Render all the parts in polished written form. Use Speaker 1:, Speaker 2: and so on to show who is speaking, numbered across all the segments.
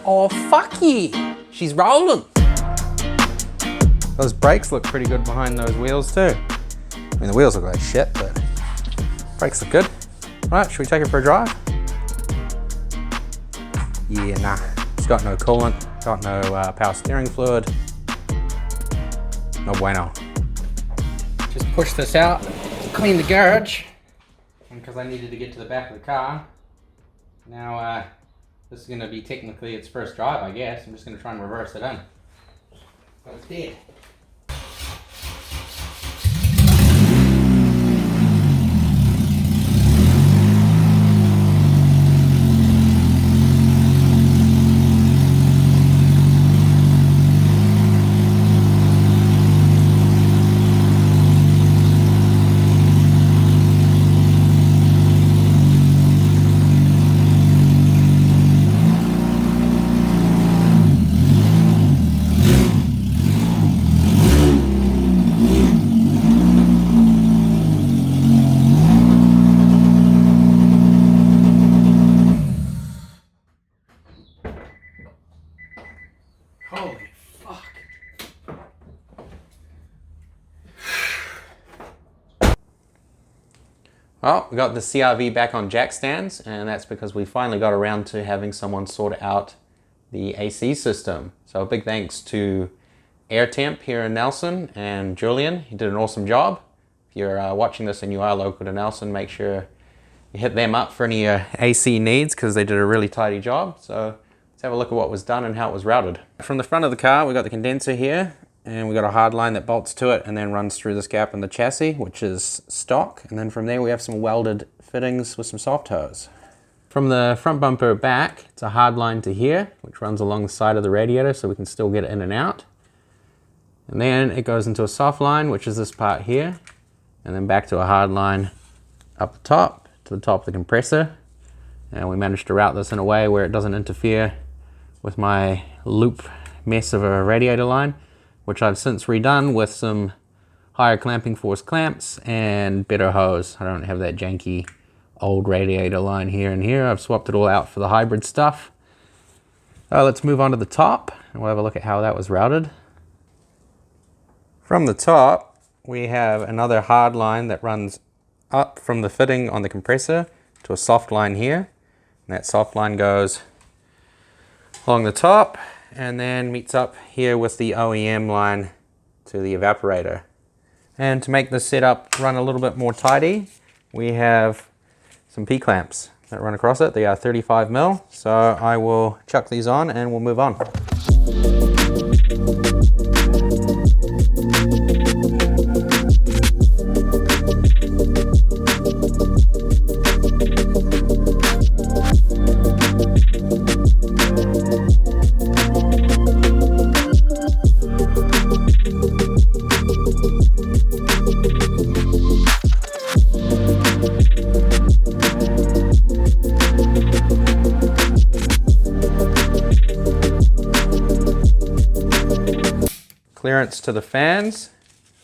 Speaker 1: Oh, fuck yeah. She's rolling. Those brakes look pretty good behind those wheels too. I mean, the wheels look like shit, but brakes look good. Right, should we take it for a drive? Yeah, nah. It's got no coolant, got no power steering fluid. No bueno. Just push this out, clean the garage, because I needed to get to the back of the car. Now, this is going to be technically its first drive, I guess. I'm just going to try and reverse it in. But it's dead. Holy fuck. Well, we got the CRV back on jack stands, and that's because we finally got around to having someone sort out the AC system. So a big thanks to Air Temp here in Nelson and Julian. He did an awesome job. If you're watching this and you are local to Nelson, make sure you hit them up for any AC needs, because they did a really tidy job. So let's have a look at what was done and how it was routed. From the front of the car, we got the condenser here, and we got a hard line that bolts to it and then runs through this gap in the chassis, which is stock. And then from there, we have some welded fittings with some soft hose. From the front bumper back, it's a hard line to here, which runs along the side of the radiator so we can still get it in and out. And then it goes into a soft line, which is this part here, and then back to a hard line up the top to the top of the compressor. And we managed to route this in a way where it doesn't interfere with my loop mess of a radiator line, which I've since redone with some higher clamping force clamps and better hose. I don't have that janky old radiator line here and here. I've swapped it all out for the hybrid stuff. Let's move on to the top and we'll have a look at how that was routed. From the top, we have another hard line that runs up from the fitting on the compressor to a soft line here. And that soft line goes along the top and then meets up here with the OEM line to the evaporator. And to make this setup run a little bit more tidy, we have some P-clamps that run across it. They are 35mm, so I will chuck these on and we'll move on. Clearance to the fans,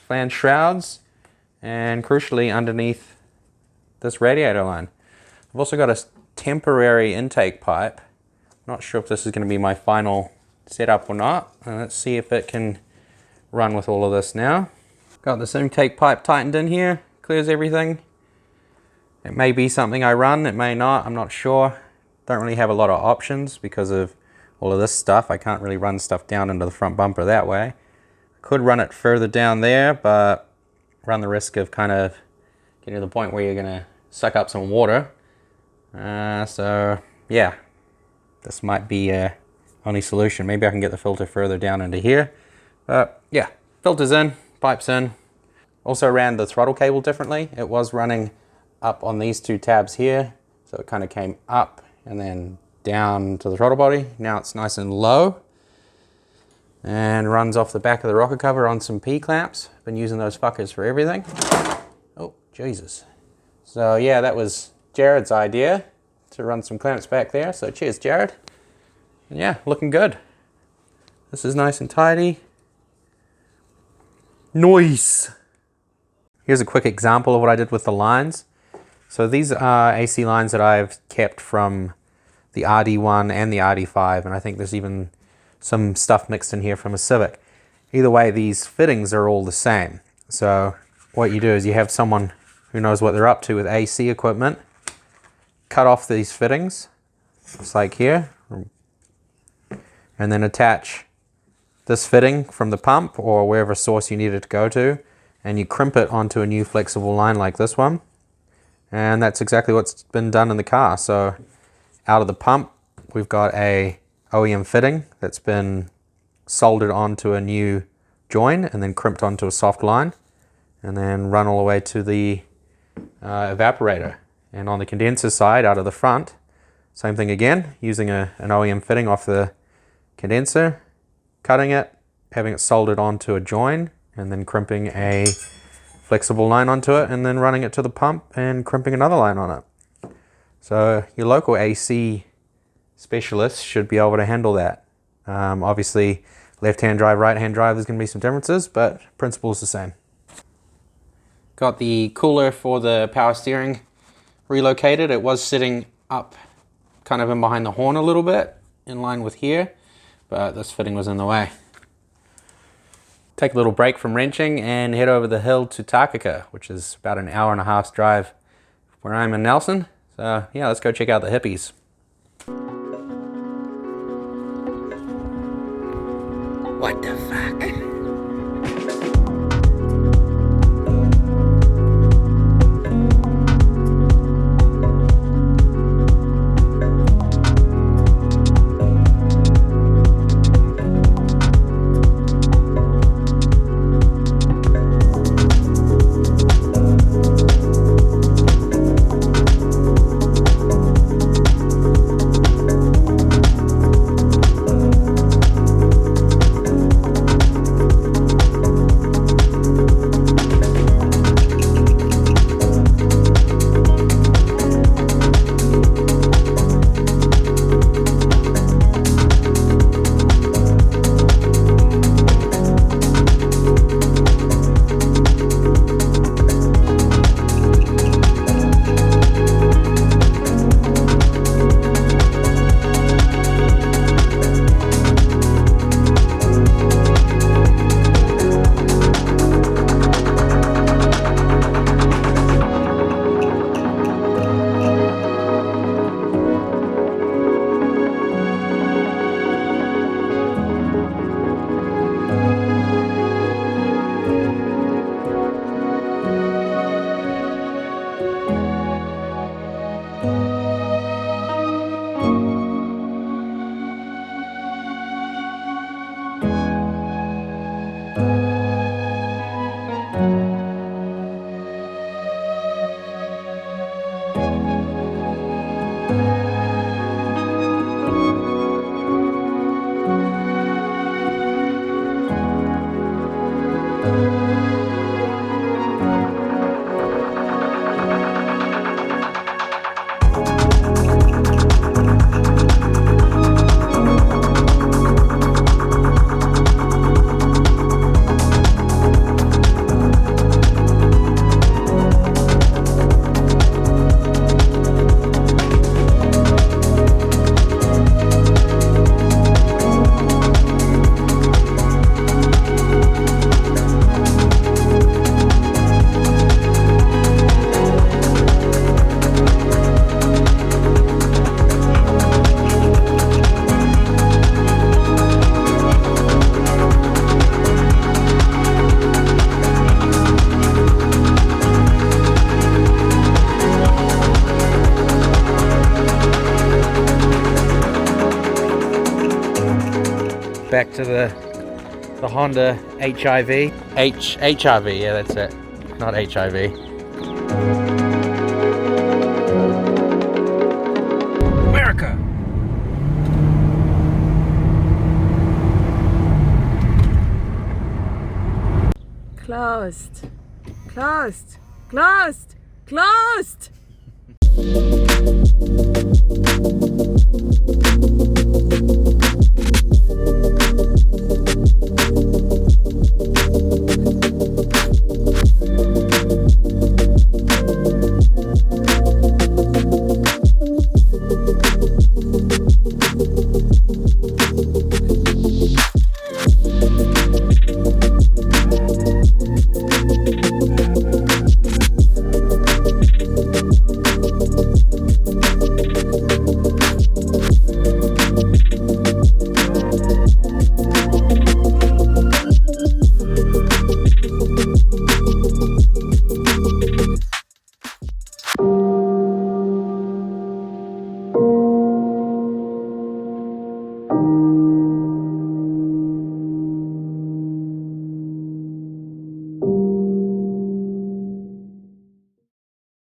Speaker 1: flange shrouds, and crucially underneath this radiator line. I've also got a temporary intake pipe. Not sure if this is going to be my final setup or not. Let's see if it can run with all of this now. Got this intake pipe tightened in here, clears everything. It may be something I run, it may not, I'm not sure. Don't really have a lot of options because of all of this stuff. I can't really run stuff down into the front bumper that way. Could run it further down there, but run the risk of kind of getting to the point where you're gonna suck up some water. So yeah, this might be a only solution. Maybe I can get the filter further down into here. But yeah, filters in, pipes in. Also ran the throttle cable differently. It was running up on these two tabs here, so it kind of came up and then down to the throttle body. Now it's nice and low and runs off the back of the rocker cover on some P-clamps. Been using those fuckers for everything. Oh, Jesus. So yeah, that was Jared's idea to run some clamps back there. So cheers, Jared. And yeah, looking good. This is nice and tidy. Nice. Here's a quick example of what I did with the lines. So these are AC lines that I've kept from the RD1 and the RD5, and I think there's even some stuff mixed in here from a Civic. Either way, these fittings are all the same. So what you do is you have someone who knows what they're up to with AC equipment, cut off these fittings, just like here, and then attach this fitting from the pump or wherever source you need it to go to, and you crimp it onto a new flexible line like this one. And that's exactly what's been done in the car. So out of the pump, we've got a OEM fitting that's been soldered onto a new join and then crimped onto a soft line, and then run all the way to the evaporator. And on the condenser side, out of the front, same thing again, using an OEM fitting off the condenser, cutting it, having it soldered onto a join, and then crimping a flexible line onto it, and then running it to the pump and crimping another line on it. So your local AC specialist should be able to handle that. Obviously, left-hand drive, right-hand drive, there's going to be some differences, but principle is the same. Got the cooler for the power steering relocated. It was sitting up kind of in behind the horn a little bit, in line with here, but this fitting was in the way. Take a little break from wrenching and head over the hill to Takaka, which is about an hour and a half's drive where I'm in Nelson. So yeah, let's go check out the hippies. What the fuck? Back to the Honda HRV. HRV, yeah, that's it. Not HIV. America!
Speaker 2: Closed. Closed. Closed. Closed!